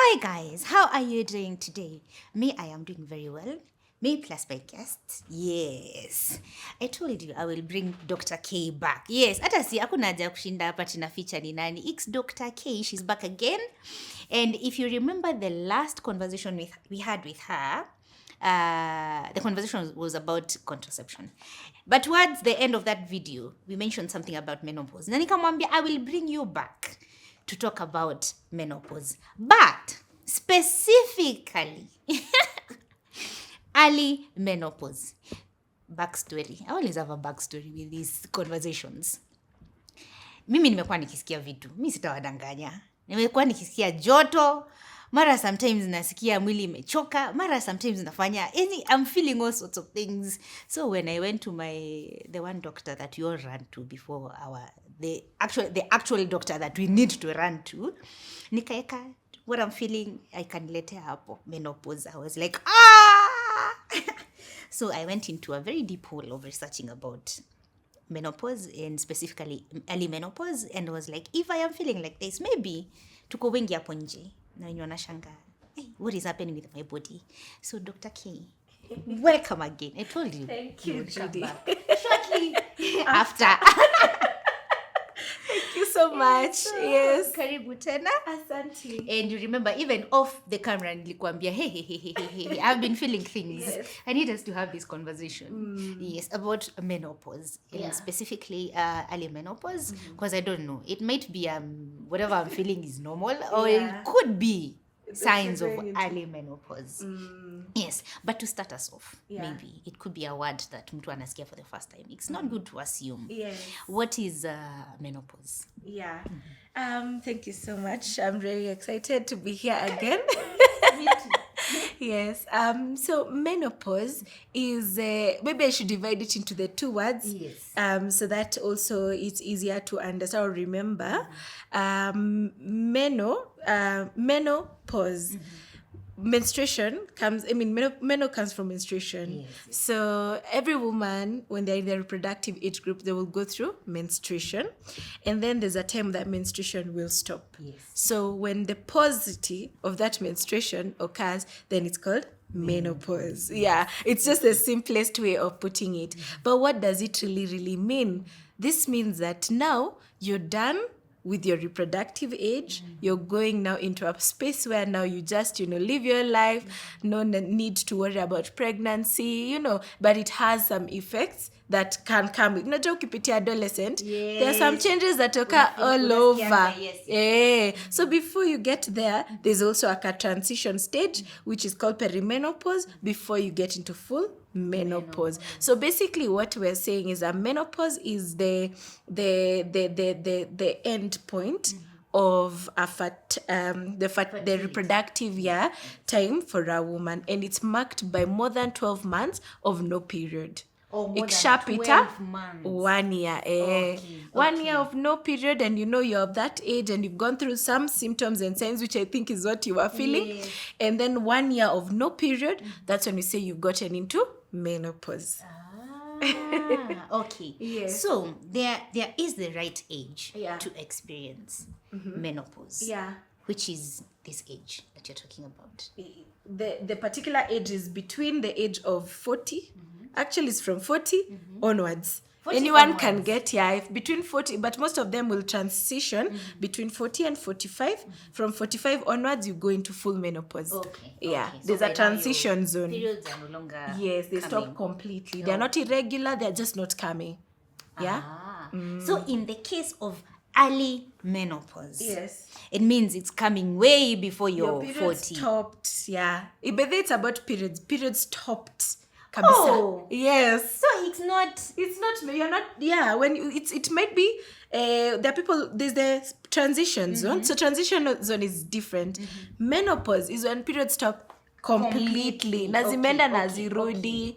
Hi guys, how are you doing today? Me, I am doing very well. Me plus my guest. Yes. I told you I will bring Dr. K back. Yes, hata si hakuna haja kushinda hapa tina feature ni nani. It's Dr. K. She's back again. And if you remember the last conversation we had with her, the conversation was about contraception. But towards the end of that video, we mentioned something about menopause. Na nikamwambia, I will bring you back to talk about menopause. But specifically, early menopause. Backstory. I always have a backstory with these conversations. Mimi nimekuwa nikisikia vitu. Mimi sitawadanganya. Nimekuwa nikisikia joto. Mara sometimes nasikia mwili imechoka. Mara sometimes nafanya. I'm feeling all sorts of things. So when I went to the one doctor that you all ran to before the actual doctor that we need to run to, nikaeka what I'm feeling, I can letea hapo menopause. I was like, So I went into a very deep hole of researching about menopause and specifically early menopause, and was like, if I am feeling like this, maybe tuko wengi hapo nje na wenye wanashanga, hey, what is happening with my body? So Dr. K, welcome again. I told you. Thank you, Judy. Shortly after. Thank you so much. Yes. Karibu tena. Asante. And you remember, even off the camera, nilikuambia, hey, I've been feeling things. Yes. I need us to have this conversation. Yes, about menopause. Yeah. And specifically early menopause. Because I don't know. It might be whatever I'm feeling is normal. Or it could be signs of early menopause. Yes, but to start us off, maybe it could be a word that mtu anasikia for the first time. It's not good to assume. Yes. What is menopause? Yeah. Thank you so much. I'm very excited to be here again. Me too. Yes. So menopause is maybe I should divide it into the two words. Yes. So that also it's easier to understand or remember. Menopause. Menstruation comes, meno comes from menstruation. Yes. So every woman, when they're in the reproductive age group, they will go through menstruation. And then there's a time that menstruation will stop. Yes. So when the paucity of that menstruation occurs, then it's called menopause. Yeah, it's just the simplest way of putting it. But what does it really mean? This means that now you're done with your reproductive age. You're going now into a space where now you just, live your life, no need to worry about pregnancy, but it has some effects that can come. Unajua ukipitia adolescent, there are some changes that occur all over. Yes. So before you get there, there's also a transition stage, which is called perimenopause, before you get into full menopause. So basically what we're saying is that menopause is the end point of the reproductive year time for a woman, and it's marked by more than 12 months of no period. Or more than 12 months. 1 year. Okay. 1 year of no period, and you're of that age and you've gone through some symptoms and signs, which I think is what you are feeling. Yes. And then 1 year of no period, that's when we say you've gotten into menopause. Okay. Yes. So there is the right age Yeah. to experience menopause. Yeah. Which is this age that you're talking about. The particular age is between the age of 40. Actually, it's from 40 onwards. 40 Anyone onwards. can get between 40, but most of them will transition between 40 and 45. From 45 onwards, you go into full menopause. Okay. Yeah, Okay. So there's by a now transition your zone. Periods are no longer Yes, they coming. stop completely. They're not irregular, they're just not coming. Yeah? So in the case of early menopause, Yes. it means it's coming way before Your you're period 40. stopped, yeah. But it's about periods. Periods stopped. Kabisa. Oh. Yes. So it's not. It's not, you're not, yeah, when it might be, there are people, there's the transition zone. So transition zone is different. Menopause is when periods stop completely. Nazimeenda nazirudi.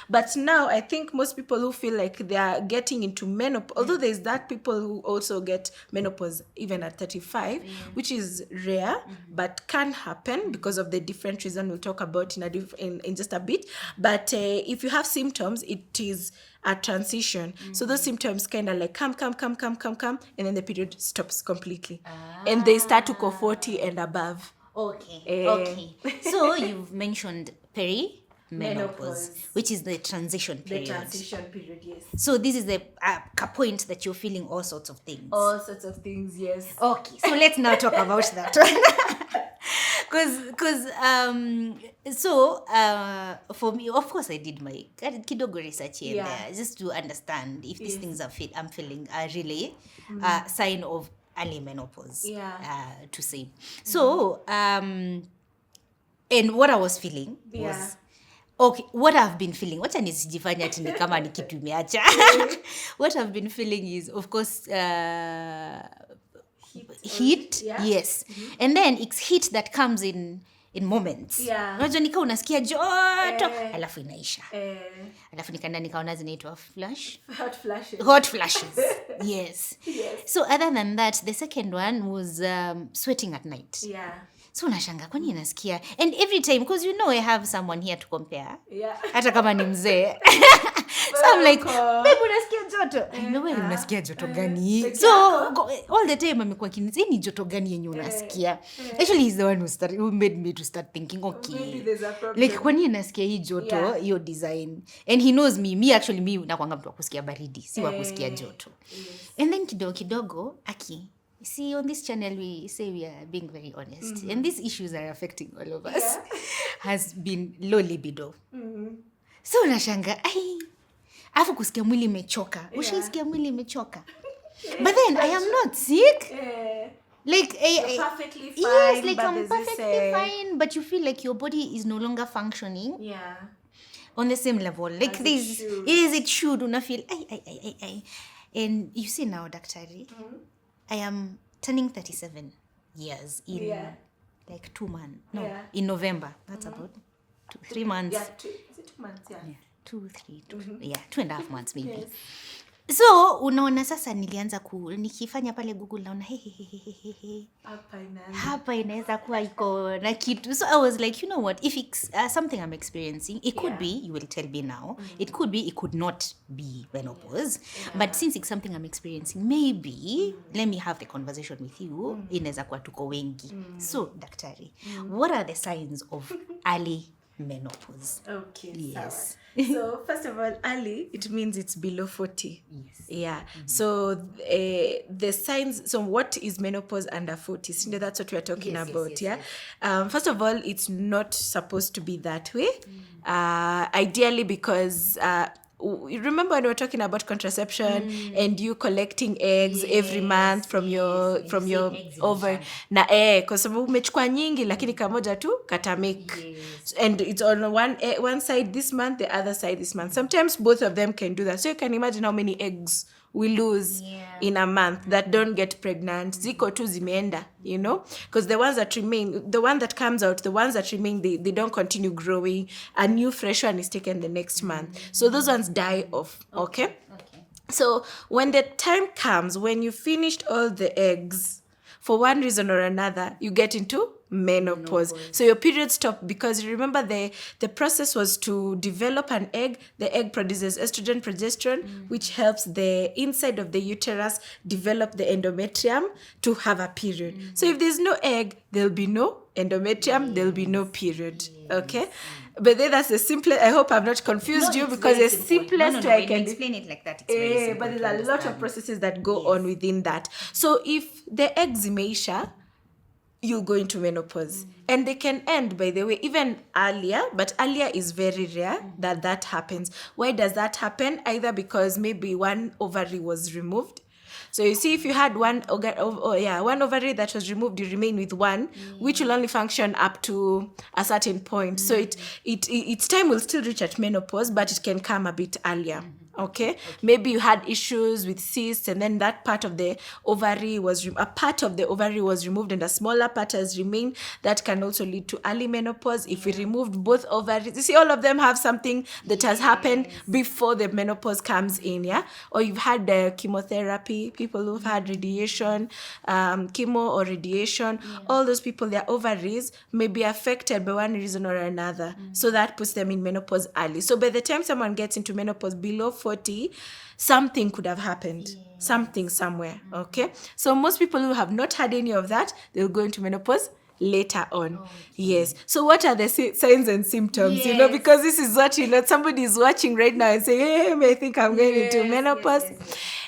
But now I think most people who feel like they are getting into menopause, although there's that people who also get menopause even at 35, which is rare, but can happen because of the different reason we'll talk about in just a bit. But if you have symptoms, it is a transition. So those symptoms kind of like come, and then the period stops completely. And they start to go 40 and above. Okay. So you've mentioned menopause, Menopause. which is the transition The period. transition period, yes. So this is the point that you're feeling all sorts of things. All sorts of things, yes. Okay, so let's now talk about that one. For me, of course, I did my kidogo research here and there just to understand if these things I'm feeling are really a sign of early menopause. To say. So, and what I was feeling was, okay, what I've been feeling, wacha nisijifanya ati ni kama ni kitu imeacha. What I've been feeling is, of course, heat, yes. And then it's heat that comes in moments. Unajua nika unasikia joto, alafu inaisha. Alafu nikaenda nikaona zinaitwa hot flashes. Yes. So other than that, the second one was sweating at night. So unashanga kwani inasikia, and every time, because I have someone here to compare, hata kama ni mzee. So I'm like, babe, unasikia joto? Wewe unasikia joto gani? So all the time amekuwa kinizeni ni joto gani yenye unasikia? Actually he's the one who made me to start thinking, okay, maybe there's a problem. Like kwani nasikia hii joto, hiyo design. And he knows me nakwanga mtu wa kusikia baridi, si wa kusikia joto. And then kidogo see, on this channel we say we are being very honest, and these issues are affecting all of us. Has been low libido. So unashanga afu kusikia mwili imechoka. Ushaisikia mwili imechoka? But then I am not sick. Like you're perfectly fine. Yes, like I'm perfectly fine, but you feel like your body is no longer functioning. On the same level. Like this. Yes, it should. Una feel And you see now, Daktari, I am turning 37 years in like 2 months. No, in November. That's about 3 months. Yeah, is it 2 months? Yeah. 2, 3, 2.5 months maybe. Yes. So unaona sasa nilianza nikifanya pale Google naona hapa inaweza kuwa iko na kitu. So I was like, you know what, if it's something I'm experiencing, it could be, you will tell me now, it could be, it could not be menopause, but since it's something I'm experiencing, maybe let me have the conversation with you. Inaweza kuwa tuko wengi. So daktari, what are the signs of early menopause? Okay, yes. So first of all, early, it means it's below 40. Yes. So the signs, so what is menopause under 40? So that's what we're talking about. Yes. First of all, it's not supposed to be that way. Ideally, because remember when we were talking about contraception and you collecting eggs every month from your over na kwa sababu umechukua nyingi lakini kamoja tu katamake, and it's on one side this month, the other side this month. Sometimes both of them can do that. So you can imagine how many eggs we lose in a month that don't get pregnant. Ziko tu zimeenda, because the ones that remain, the one that comes out, the ones that remain, they don't continue growing. A new fresh one is taken the next month. So those ones die off, okay? So when the time comes, when you finished all the eggs, for one reason or another, you get into menopause. So your period stopped because remember the process was to develop an egg. The egg produces estrogen, progesterone, which helps the inside of the uterus develop the endometrium to have a period. So if there's no egg, there'll be no endometrium, there'll be no period. Okay? But then that's the simplest. I hope I've not confused you, because the simplest way I can explain it like that. It's very simple. But there's a lot of processes that go on within that. So if the egg zimeisha, you'll go into menopause. And they can end, by the way, even earlier, but earlier is very rare that happens. Why does that happen? Either because maybe one ovary was removed. So you see, if you had one ovary that was removed, you remain with one, which will only function up to a certain point. So its time will still reach at menopause, but it can come a bit earlier. Okay? Maybe you had issues with cysts, and then that part of the ovary was removed and a smaller part has remained. That can also lead to early menopause. If we removed both ovaries, you see, all of them have something that has happened before the menopause comes in, or you've had chemotherapy, people who've had radiation, chemo or radiation, all those people, their ovaries may be affected by one reason or another. So that puts them in menopause early. So by the time someone gets into menopause below 40, something could have happened. Something somewhere. Okay? So most people who have not had any of that, they'll go into menopause later on. Yes. So what are the signs and symptoms? You know, Yes. because this is what, you know, somebody is watching right now and saying, hey, I think I'm going into menopause.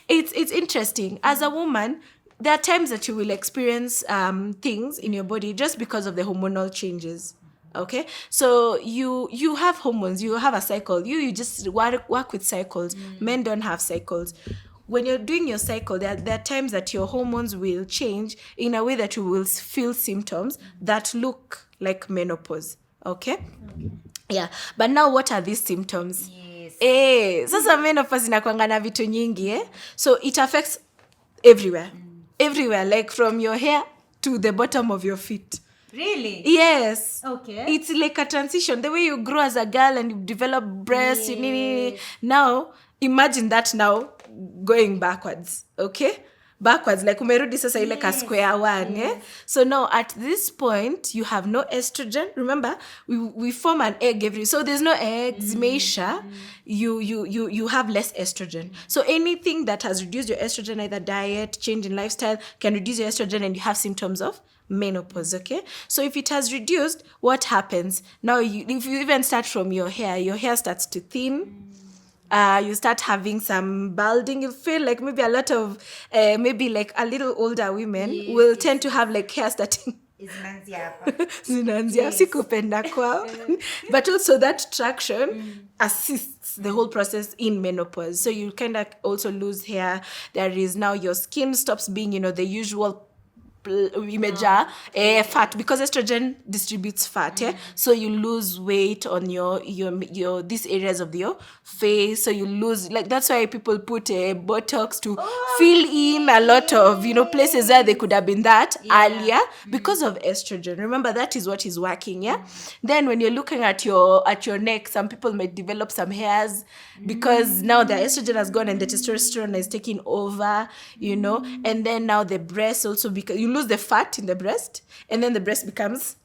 It's interesting. As a woman, there are times that you will experience things in your body just because of the hormonal changes. Okay, so you have hormones, you have a cycle, you just work with cycles. Men don't have cycles. When you're doing your cycle, there are times that your hormones will change in a way that you will feel symptoms that look like menopause. Okay. Yeah, but now what are these symptoms? Yes. Sasa menopause inakwanga na vitu nyingi. So it affects everywhere. Everywhere, like from your hair to the bottom of your feet. Really? Yes. Okay. It's like a transition. The way you grow as a girl and you develop breasts, now imagine that now going backwards. Okay? Backwards, like umerudi sasa ile ka square one. Yes. So now at this point you have no estrogen. Remember, we form an egg so there's no eggs, Meisha. You have less estrogen. So anything that has reduced your estrogen, either diet, change in lifestyle, can reduce your estrogen and you have symptoms of menopause. Okay, so if it has reduced, what happens now? If you even start from your hair starts to thin. You start having some balding. You feel like maybe a lot of maybe like a little older women will tend to have like hair starting zinaanzia sikupenda kwao. But also that traction assists the whole process in menopause. So you kind of also lose hair. There is now your skin stops being, the usual fat, because estrogen distributes fat. So you lose weight on your these areas of your face. So you lose, like, that's why people put Botox to fill in a lot of places where they could have been that earlier because of estrogen. Remember, that is what is working. Then when you're looking at your neck, some people might develop some hairs because now the estrogen has gone and the testosterone is taking over. And then now the breast also, because you lose the fat in the breast, and then the breast becomes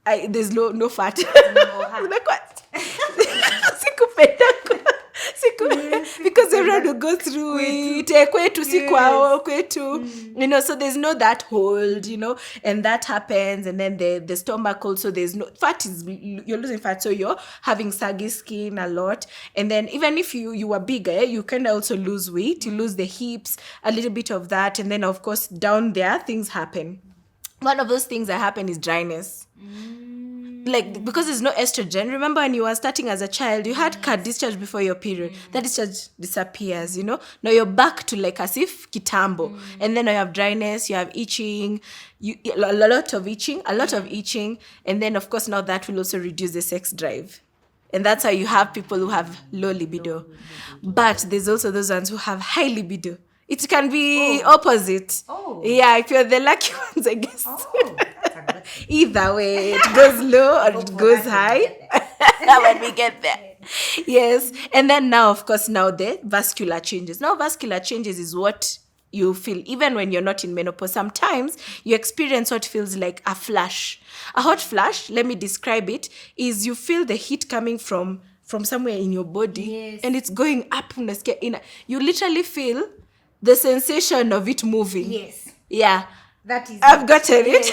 there's no fat. Like what? Because everyone will go through it. Kwetu si kwao, kwetu. So there's no that hold, and that happens. And then the stomach also, there's no fat, you're losing fat, so you're having saggy skin a lot. And then even if you are bigger, you can also lose weight. You lose the hips, a little bit of that. And then of course down there things happen. One of those things that happen is dryness. Like, because there's no estrogen. Remember when you were starting as a child, you had discharge before your period. That discharge disappears, Now you're back to like as if kitambo. And then you have dryness, you have itching, a lot of itching. And then of course now that will also reduce the sex drive. And that's how you have people who have low libido. But there's also those ones who have high libido. It can be opposite. Yeah, if you're the lucky ones, I guess. Either way, it goes low or it goes high when we get there. Yes. And then now, of course, now the vascular changes. Now, vascular changes is what you feel even when you're not in menopause. Sometimes you experience what feels like a flash. A hot flash, let me describe it, is you feel the heat coming from somewhere in your body, and it's going up. You literally feel the sensation of it moving. Yes. Yeah. That is I've gotten it.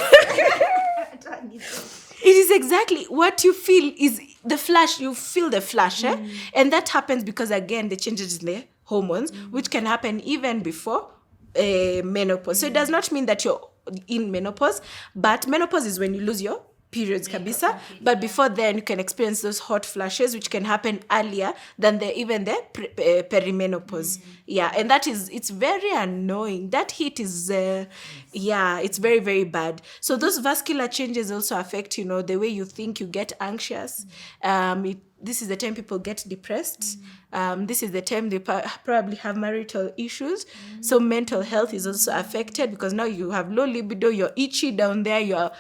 It is exactly what you feel is the flash. You feel the flash. And that happens because, again, the changes in the hormones, which can happen even before menopause. So it does not mean that you're in menopause, but menopause is when you lose your periods kabisa. But before then, you can experience those hot flashes, which can happen earlier than the perimenopause. Yeah, and it's very annoying. That heat is, it's very, very bad. So those vascular changes also affect, the way you think. You get anxious. This is the time people get depressed. This is the time they probably have marital issues. So mental health is also affected because now you have low libido, you're itchy down there, you're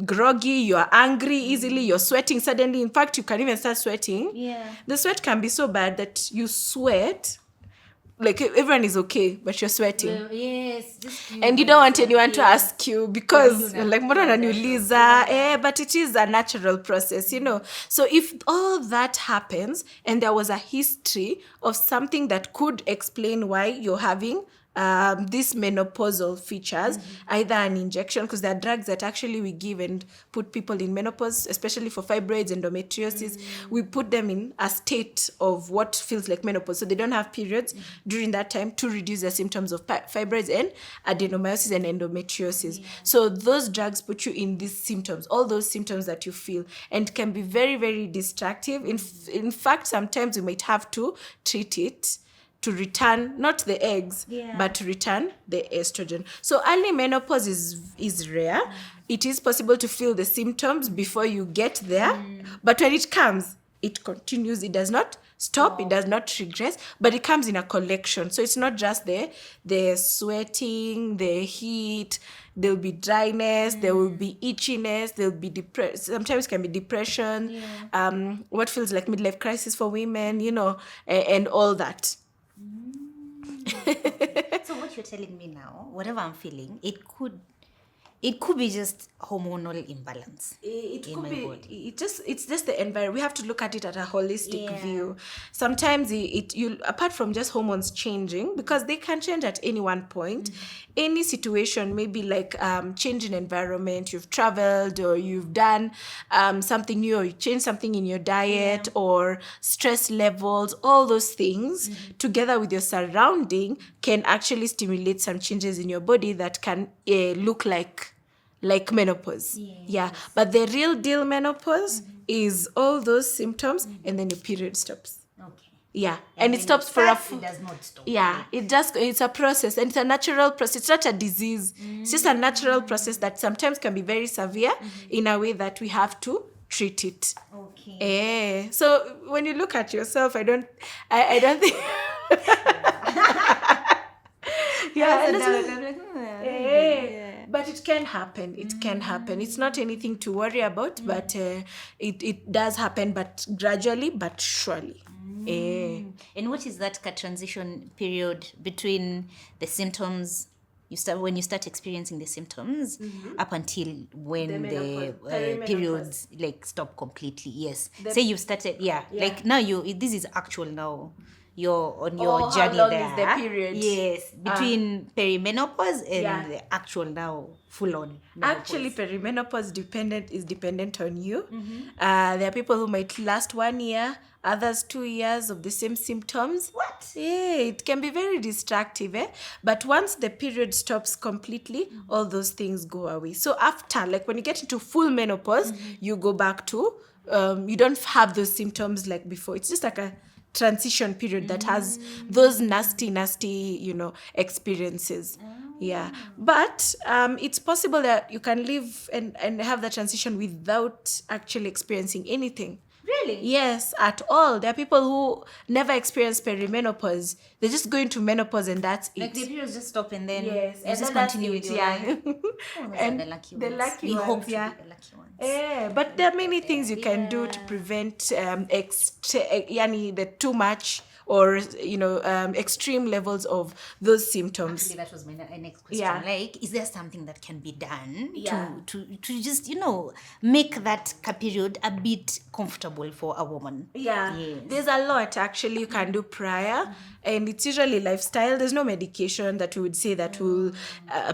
groggy, you're angry easily, you're sweating suddenly. In fact, you can even start sweating. Yeah. The sweat can be so bad that you sweat. Like everyone is okay, but you're sweating. Well, yes. And you don't want anyone to ask you because like mbona unaniuliza, but it is a natural process, So if all that happens and there was a history of something that could explain why you're having these menopausal features, either an injection, because there are drugs that actually we give and put people in menopause, especially for fibroids, endometriosis. We put them in a state of what feels like menopause, so they don't have periods during that time, to reduce the symptoms of fibroids and adenomyosis and endometriosis. So those drugs put you in these symptoms, all those symptoms that you feel, and can be very, very destructive. In fact, sometimes we might have to treat it to return not the eggs, but to return the estrogen. So early menopause is rare. It is possible to feel the symptoms before you get there, but when it comes, it continues. It does not stop. It does not regress, but it comes in a collection. So it's not just the sweating, the heat. There will be dryness. There will be itchiness. There will be sometimes can be depression. What feels like midlife crisis for women, and all that. So what you're telling me now, whatever I'm feeling, it could be just hormonal imbalance. It could be body. It's just the environment. We have to look at it at a holistic view. Sometimes you apart from just hormones changing, because they can change at any one point. Any situation, maybe like change in environment, you've traveled or you've done something new, or you change something in your diet, or stress levels, all those things together with your surrounding can actually stimulate some changes in your body that can look like menopause. But the real deal menopause is all those symptoms, and then your period stops. And it stops for it does not stop. It's a process, and it's a natural process. It's not a disease. It's just a natural process that sometimes can be very severe in a way that we have to treat it. So when you look at yourself, I don't think but it can happen. It can happen. It's not anything to worry about, but it does happen, but gradually, but surely. And what is that transition period between the symptoms when you start experiencing the symptoms up until when the periods stop completely? Say you started like now this is actual now. You're on your journey how long there. Is the period? Between perimenopause and the actual now full-on menopause. Actually, perimenopause is dependent on you. There are people who might last 1 year, others 2 years of the same symptoms. What? It can be very destructive. But once the period stops completely, all those things go away. So after, when you get into full menopause, you go back to, you don't have those symptoms like before. It's just like a transition period that has those nasty experiences. But it's possible that you can live and have the transition without actually experiencing anything. Really? Yes, at all. There are people who never experience perimenopause. They just go into menopause and that's it. Like the periods just stop and then you just continue with your life. And the lucky ones. The lucky we ones, hope to be the lucky ones. But there are many things you can do to prevent the too much or extreme levels of those symptoms. Actually, that was my next question. Is there something that can be done to just make that period a bit comfortable for a woman? There's a lot actually you can do prior, and it's usually lifestyle. There's no medication that we would say that will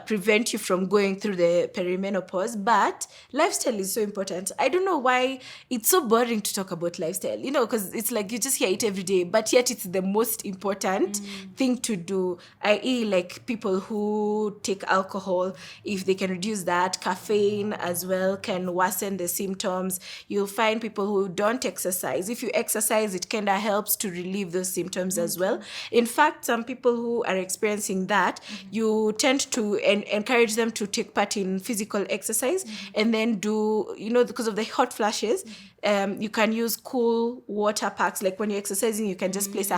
prevent you from going through the perimenopause, but lifestyle is so important. I don't know why it's so boring to talk about lifestyle, because it's like you just hear it every day, but yet it's the most important thing to do, i.e. like people who take alcohol, if they can reduce that, caffeine as well can worsen the symptoms. You'll find people who don't exercise. If you exercise, it kind of helps to relieve those symptoms as well. In fact, some people who are experiencing that, you tend to encourage them to take part in physical exercise and then do, because of the hot flashes, you can use cool water packs. Like when you're exercising, you can just place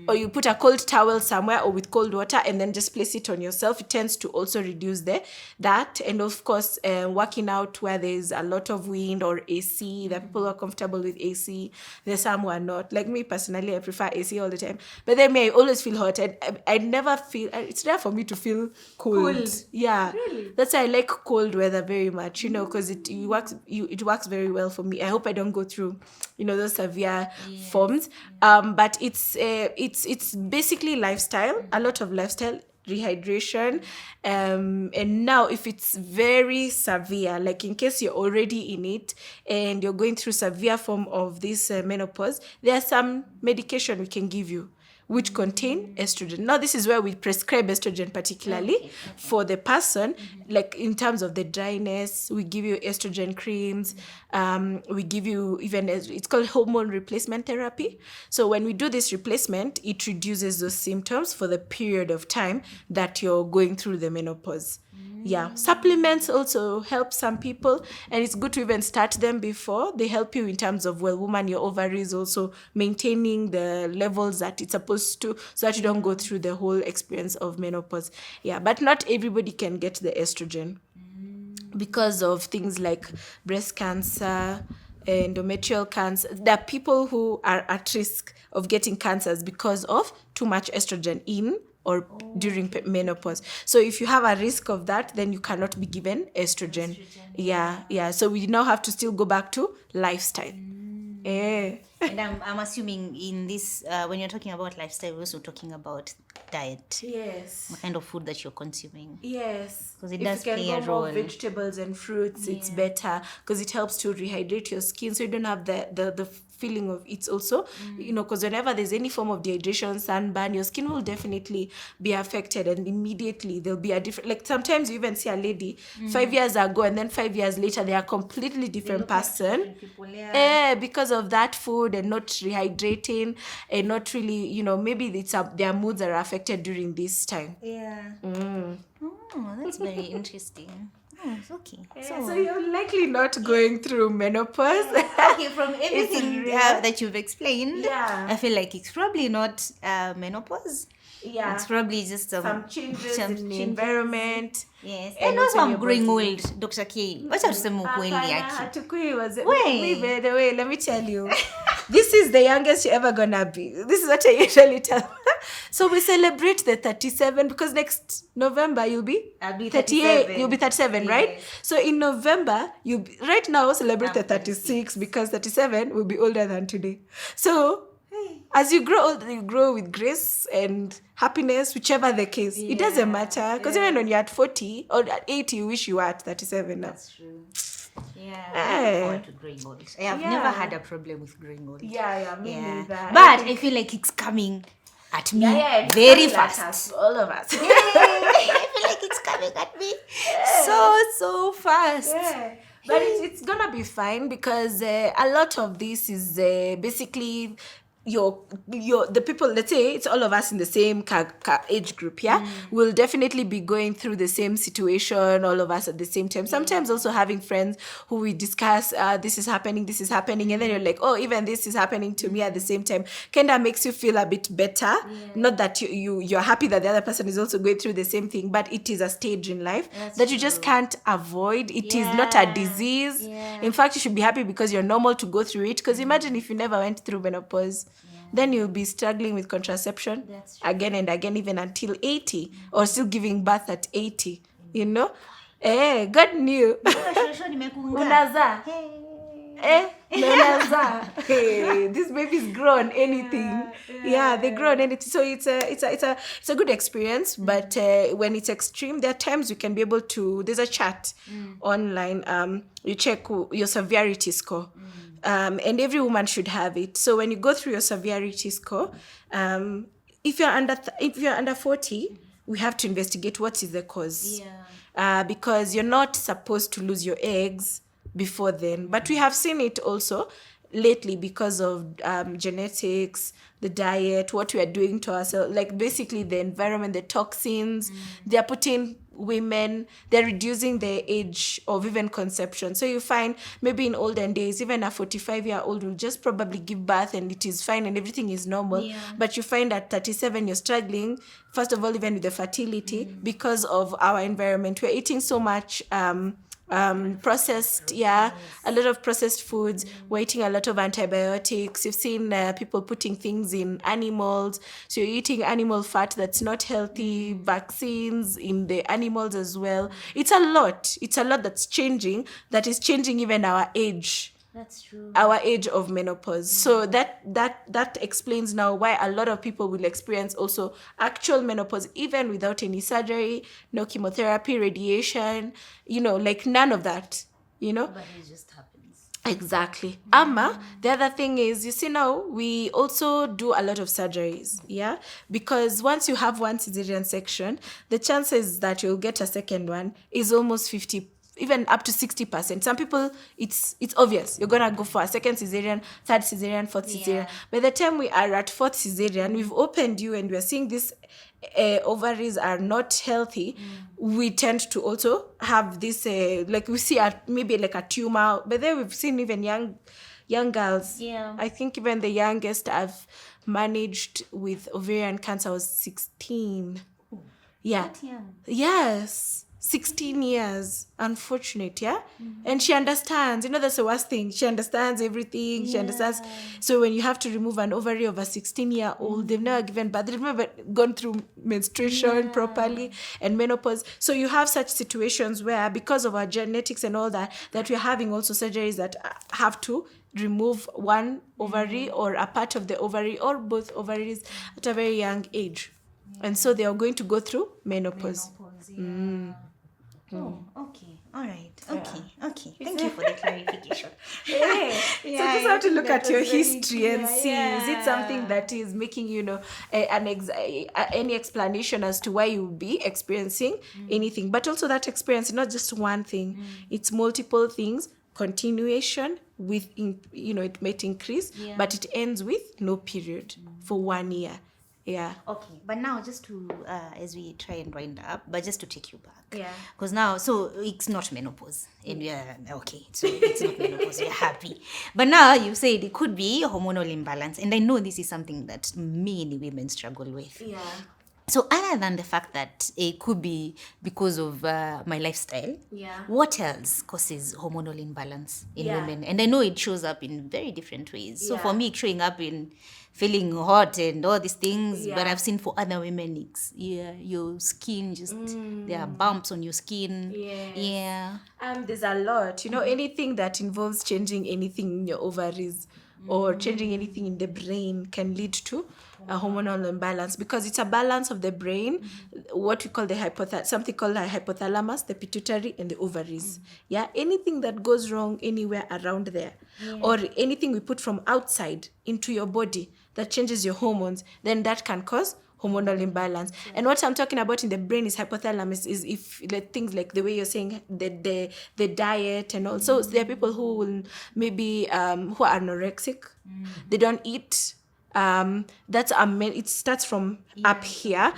or you put a cold towel somewhere or with cold water and then just place it on yourself. It tends to also reduce that. And of course, working out where there's a lot of wind or AC. There are people who are comfortable with AC. There's some who are not. Like me personally, I prefer AC all the time. But then I always feel hot. And I never feel, it's rare for me to feel cold. Yeah. Really? That's why I like cold weather very much, because it works very well for me. I hope I don't go through, those severe forms. But it's basically lifestyle, a lot of lifestyle. rehydration. And now if it's very severe, like in case you're already in it and you're going through severe form of this menopause, there are some medication we can give you which contain estrogen. Now, this is where we prescribe estrogen particularly for the person, like in terms of the dryness, we give you estrogen creams. We give you even, it's called hormone replacement therapy. So when we do this replacement, it reduces those symptoms for the period of time that you're going through the menopause. Yeah, supplements also help some people, and it's good to even start them before. They help you in terms of, well, woman, your ovaries also maintaining the levels that it's supposed to, so that you don't go through the whole experience of menopause. Yeah, but not everybody can get the estrogen because of things like breast cancer, endometrial cancer. There are people who are at risk of getting cancers because of too much estrogen in or during menopause. So if you have a risk of that, then you cannot be given estrogen. Yeah. So we now have to still go back to lifestyle. And I'm assuming in this, when you're talking about lifestyle, we're also talking about diet. Yes. What kind of food that you're consuming. Yes. Because it if does you can play go a more role. vegetables and fruits, it's better because it helps to rehydrate your skin, so you don't have the feeling of it's also, because whenever there's any form of dehydration, sunburn, your skin will definitely be affected, and immediately there'll be a different, like sometimes you even see a lady 5 years ago and then 5 years later they are a completely different person. Because of that food and not rehydrating and not really, maybe it's their moods are affected during this time. Oh, that's very interesting. Oh, okay. So you're likely not going through menopause. Okay, from everything real. that you've explained, Yeah. I feel like it's probably not menopause. Yeah. It's probably just some changes in the environment. Yes. And And also also I'm your growing body. old, Dr. K. Wacha tuseme ukweli yake. Hatukui was it? Wait. Me, by the way, let me tell you. This is the youngest you're ever gonna be. This is what I usually tell. So we celebrate the 37 because next November you'll be I'll be 38. 37. You'll be 37, right? Yes. So in November, right now celebrate the I'm 36 because 37 will be older than today. So as you grow older, you grow with grace and happiness, whichever the case. It doesn't matter because even when you're at 40 or at 80, you wish you were at 37 now. That's true. Yeah, I look forward to growing old. I have Yeah. never had a problem with growing old. Yeah, me neither. But I feel like it's coming at me it's very coming at fast. us, all of us. I feel like it's coming at me so fast. Yeah. But it's gonna be fine because a lot of this is basically the people, let's say it's all of us in the same age group, will definitely be going through the same situation, all of us at the same time. Sometimes also having friends who we discuss, this is happening, and then you're like, oh, even this is happening to me at the same time. Kinda makes you feel a bit better. Not that you're happy that the other person is also going through the same thing, but it is a stage in life that you just can't avoid. It is not a disease. In fact, you should be happy because you're normal to go through it. Because imagine if you never went through menopause. Then you'll be struggling with contraception again and again, even until 80, or still giving birth at 80, God knew. Unaza. These babies grow on anything. They grow on anything. So it's a good experience. But when it's extreme, there are times you can be able to. There's a chart online. You check your severity score. And every woman should have it. So when you go through your severity score, if you're under 40, we have to investigate what is the cause. Because you're not supposed to lose your eggs before then. But we have seen it also lately because of genetics, the diet, what we are doing to ourselves, like basically the environment, the toxins, they are putting women, they're reducing the age of even conception. So you find maybe in olden days, even a 45-year-old will just probably give birth and it is fine and everything is normal. But you find at 37, you're struggling, first of all, even with the fertility because of our environment. We're eating so much processed, a lot of processed foods. We're eating a lot of antibiotics. You've seen people putting things in animals. So you're eating animal fat that's not healthy, vaccines in the animals as well. It's a lot. It's a lot that's changing, that is changing even our age That's true. our age of menopause. So that explains now why a lot of people will experience also actual menopause even without any surgery, no chemotherapy, radiation, like none of that, But it just happens. Exactly. Ama, the other thing is, you see now, we also do a lot of surgeries, yeah? Because once you have one cesarean section, the chances that you'll get a second one is almost 50, even up to 60%. Some people, it's obvious. You're going to go for a second cesarean, third cesarean, fourth cesarean. By the time we are at fourth cesarean, we've opened you and we're seeing this ovaries are not healthy, we tend to also have this like we see maybe like a tumor. But then we've seen even young girls. I think even the youngest I've managed with ovarian cancer was 16. Yeah. That young. Yes. 16 years. Unfortunate, yeah? And she understands. That's the worst thing. She understands everything. She understands. So when you have to remove an ovary of a 16-year-old, they've never given birth, they've never gone through menstruation properly and menopause. So you have such situations where, because of our genetics and all that we're having also surgeries that have to remove one ovary or a part of the ovary or both ovaries at a very young age. And so they are going to go through menopause. Oh, okay. All right. Okay. Thank you for the clarification. So just have to look at your history and see, is it something that is making any explanation as to why you will be experiencing anything. But also that experience is not just one thing. It's multiple things. Continuation with, it might increase, but it ends with no period for 1 year. Yeah. Okay, but now just to, as we try and wind up, but just to take you back. Yeah. Because now, so it's not menopause. And we are, okay, so it's not menopause, we're happy. But now you said it could be hormonal imbalance. And I know this is something that many women struggle with. Yeah. So other than the fact that it could be because of my lifestyle, what else causes hormonal imbalance in women? And I know it shows up in very different ways. So for me, it's showing up in feeling hot and all these things, but I've seen for other women, it's, your skin just, there are bumps on your skin. There's a lot, anything that involves changing anything in your ovaries or changing anything in the brain can lead to a hormonal imbalance, because it's a balance of the brain, what we call something called the hypothalamus, the pituitary, and the ovaries. Anything that goes wrong anywhere around there, or anything we put from outside into your body that changes your hormones, then that can cause hormonal imbalance. And what I'm talking about in the brain is hypothalamus, is if things like the way you're saying the diet, and also there are people who will maybe who are anorexic, they don't eat. It starts from up here.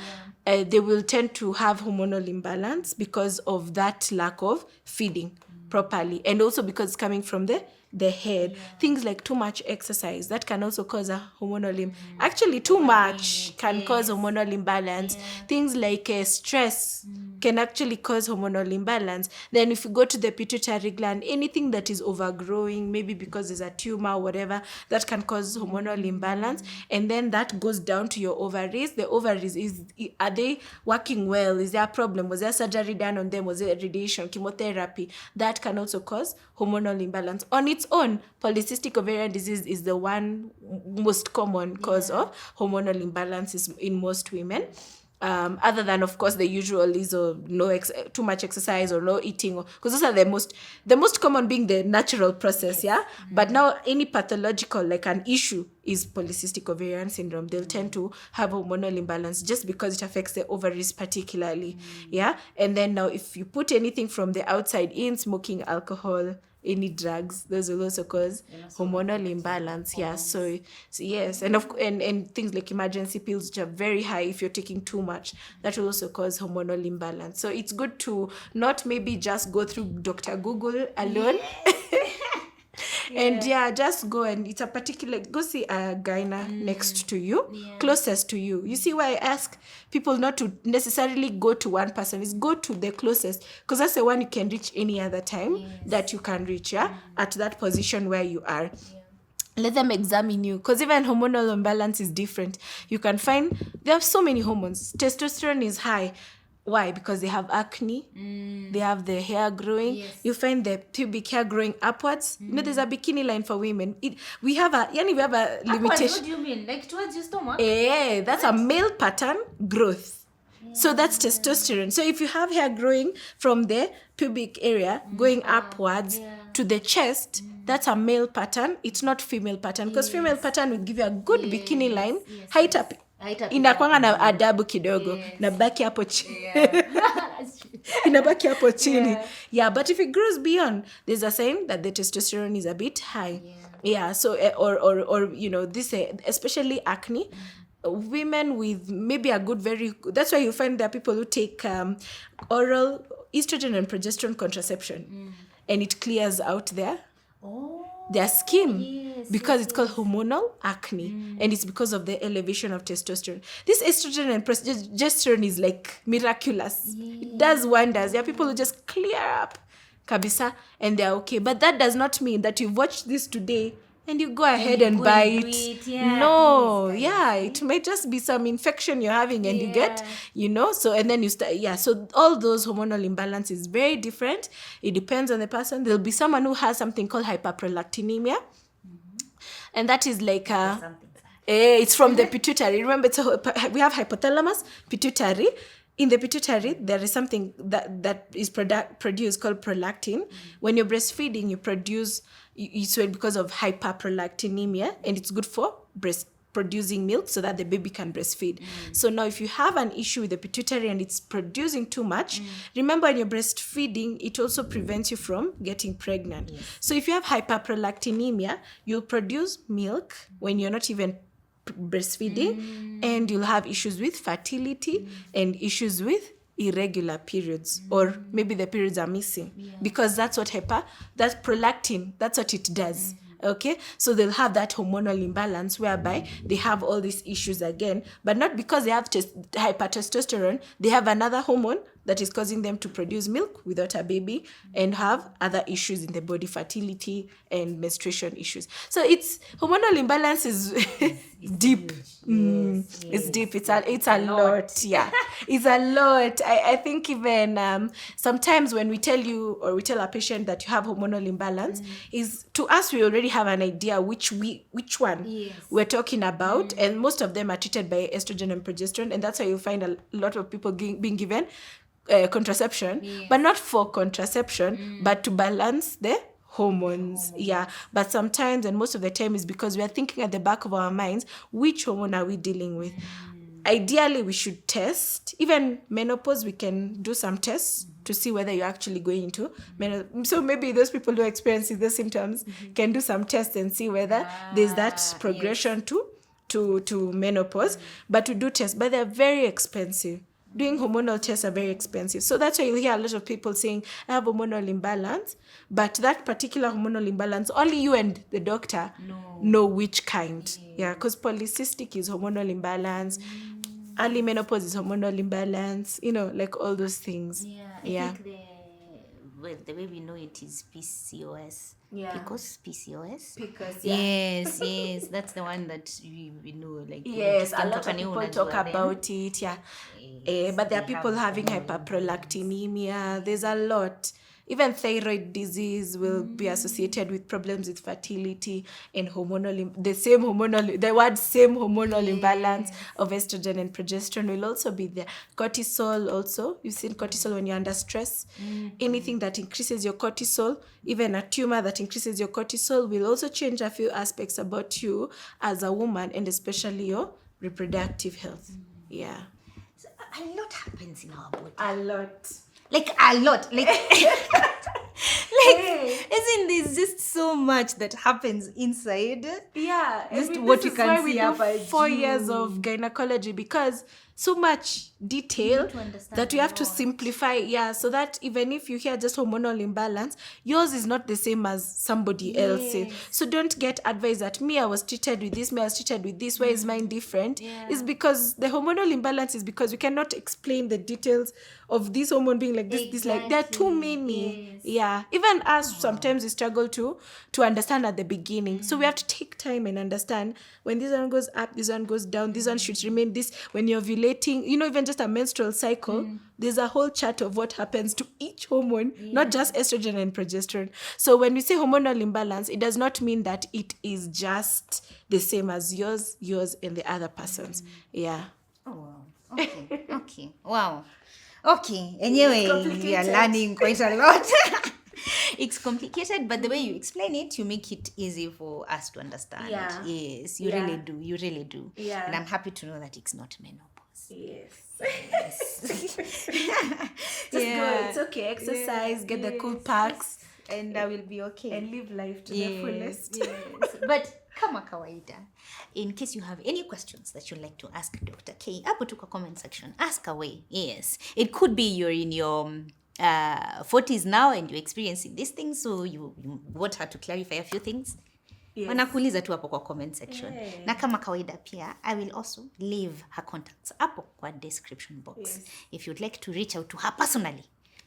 They will tend to have hormonal imbalance because of that lack of feeding properly, and also because it's coming from the head. Things like too much exercise, that can also cause a hormonal actually too much can cause hormonal imbalance. Things like stress can actually cause hormonal imbalance. Then if you go to the pituitary gland, anything that is overgrowing, maybe because there's a tumor or whatever, that can cause hormonal imbalance. And then that goes down to your ovaries. The ovaries, are they working well? Is there a problem? Was there surgery done on them? Was there radiation, chemotherapy? That can also cause hormonal imbalance. On its own, polycystic ovarian disease is the one most common cause of hormonal imbalances in most women. Other than, of course, the usual is too much exercise or no eating, because those are the most common being the natural process, But now any pathological, like an issue, is polycystic ovarian syndrome. They'll tend to have hormonal imbalance just because it affects the ovaries particularly, And then now if you put anything from the outside in, smoking, alcohol, any drugs, those will also cause hormonal imbalance. So yes, and things like emergency pills, which are very high, if you're taking too much, that will also cause hormonal imbalance. So it's good to not maybe just go through Dr. Google alone. And just go, and it's a particular, go see a gyna next to you, closest to you. You see why I ask people not to necessarily go to one person, is go to the closest, because that's the one you can reach any other time that you can reach, at that position where you are. Let them examine you, because even hormonal imbalance is different. You can find there are so many hormones. Testosterone is high. Why? Because they have acne. They have the hair growing. Yes. You find the pubic hair growing upwards. You know, there's a bikini line for women. We have a Upwards, limitation. what do you mean? Like towards your stomach? That's a male pattern growth. So that's testosterone. So if you have hair growing from the pubic area going upwards to the chest, that's a male pattern. It's not female pattern, because female pattern will give you a good bikini line. Height up. Inakwanga na adabu kidogo. Nabaki hapo chini. Inabaki hapo chini. Yeah, but if it grows beyond, there's a sign that the testosterone is a bit high. Yeah, so or you know, this especially acne. Women with maybe a good, that's why you find there are people who take oral estrogen and progesterone contraception, and it clears out their skin, because it's called hormonal acne, and it's because of the elevation of testosterone. This estrogen and progesterone is like miraculous. It does wonders. There are people who just clear up kabisa and they're okay, but that does not mean that you've watched this today and you go ahead and buy it. No, it might just be some infection you're having and you get, you know, so, and then you start, so all those hormonal imbalance is very different. It depends on the person. There'll be someone who has something called hyperprolactinemia, and that is like it's from the pituitary. Remember, we have hypothalamus, pituitary. In the pituitary, there is something that is produced called prolactin. When you're breastfeeding, you produce it's because of hyperprolactinemia, and it's good for producing milk so that the baby can breastfeed. So now if you have an issue with the pituitary and it's producing too much, remember when you're breastfeeding, it also prevents you from getting pregnant. So if you have hyperprolactinemia, you'll produce milk when you're not even breastfeeding, and you'll have issues with fertility and issues with irregular periods, or maybe the periods are missing, because that's what that's prolactin, that's what it does. Okay, so they'll have that hormonal imbalance whereby they have all these issues again, but not because they have hypertestosterone. They have another hormone that is causing them to produce milk without a baby and have other issues in the body, fertility and menstruation issues. So it's hormonal imbalance is deep. It's deep. It's a lot. Yeah, it's a lot. I think even sometimes when we tell you or we tell a patient that you have hormonal imbalance, is to us we already have an idea which one we're talking about, and most of them are treated by estrogen and progesterone, and that's why you find a lot of people being given contraception, but not for contraception, but to balance the hormones. But sometimes, and most of the time, is because we are thinking at the back of our minds, which hormone are we dealing with? Ideally, we should test. Even menopause, we can do some tests to see whether you're actually going into menopause. So maybe those people who are experiencing the symptoms can do some tests and see whether there's that progression to menopause. But to do tests, but they're very expensive. Doing hormonal tests are very expensive. So that's why you hear a lot of people saying, I have hormonal imbalance, but that particular hormonal imbalance, only you and the doctor know which kind. Because polycystic is hormonal imbalance, early menopause is hormonal imbalance, you know, like all those things. I think the way we know it is PCOS. PCOS. Yes, that's the one that we know. Like a lot of people talk about it. But there are people having hyperprolactinemia. There's a lot. Even thyroid disease will be associated with problems with fertility and the word same hormonal imbalance of estrogen and progesterone will also be there. Cortisol also. You've seen cortisol when you're under stress. Anything that increases your cortisol, even a tumor that increases your cortisol, will also change a few aspects about you as a woman, and especially your reproductive health. So a lot happens in our body. A lot. Isn't there's just so much that happens inside? Just what you can see up. 4 years of gynecology, because so much detail that we have to simplify, so that even if you hear just hormonal imbalance, yours is not the same as somebody else's. So don't get advice that I was treated with this, why is mine different? It's because the hormonal imbalance is because we cannot explain the details of this hormone being like this like there are too many. Even us sometimes we struggle to understand at the beginning. So we have to take time and understand when this one goes up, this one goes down, this one should remain this. When you're ovulating, ovulating, even just a menstrual cycle, there's a whole chart of what happens to each hormone, not just estrogen and progesterone. So when we say hormonal imbalance, it does not mean that it is just the same as yours, and the other person's. Yeah. Oh, wow. Okay. Okay. Wow. Okay. Anyway, we are learning quite a lot. It's complicated, but the way you explain it, you make it easy for us to understand. Yeah. Yes, you really do. You really do. Yeah. And I'm happy to know that it's not menopause. Yes. Yes. Just go. It's okay. Exercise, get the cool packs, and I will be okay. and live life to the fullest. Yes. But kama kawaida, in case you have any questions that you'd like to ask Dr. K, hapo tu kwa comment section, ask away. Yes. It could be you're in your 40s now and you're experiencing these things, so you want her to clarify a few things. Yes. Wanakuuliza tu hapo kwa comment section. Yeah. Na kama kawaida pia, I will also leave her contacts hapo kwa description box. Yes. If you'd like to reach out to her personally,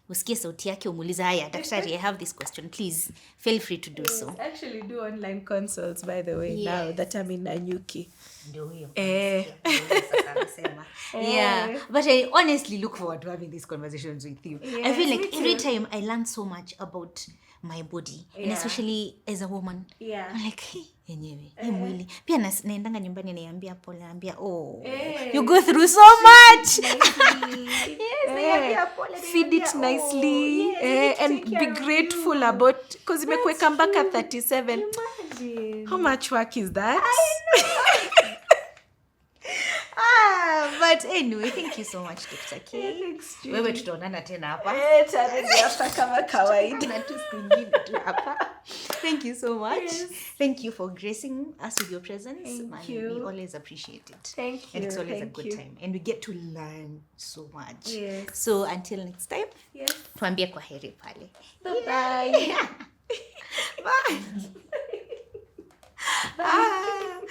usikie sauti yake umuuliza, haya daktari, I have this question, please feel free to do so. Actually do online consults, by the way, now that I'm in Nanyuki. Ndio hiyo. Yeah, but I honestly look forward to having these conversations with you. Yes, I feel like every time I learn so much about my body, and especially as a woman. Yeah. I'm like, hey, yenyewe, hii mwili. Pia naendanga nyumbani niambia pole, naambia, you go through so much. Yes, feed it nicely, and be grateful about, because imekuweka mpaka 37. Imagine. How much work is that? But anyway, thank you so much, Dr. K. Thanks, Judy. Wewe tutaonana tena hapa. Hapa kama kawaida. Na tusikingine tu hapa. Thank you so much. Yes. Thank you for gracing us with your presence. Thank you. We always appreciate it. Thank you. And it's always a good time. And we get to learn so much. Yes. So until next time, tuambie kwa heri pale. Bye-bye. Bye. Bye.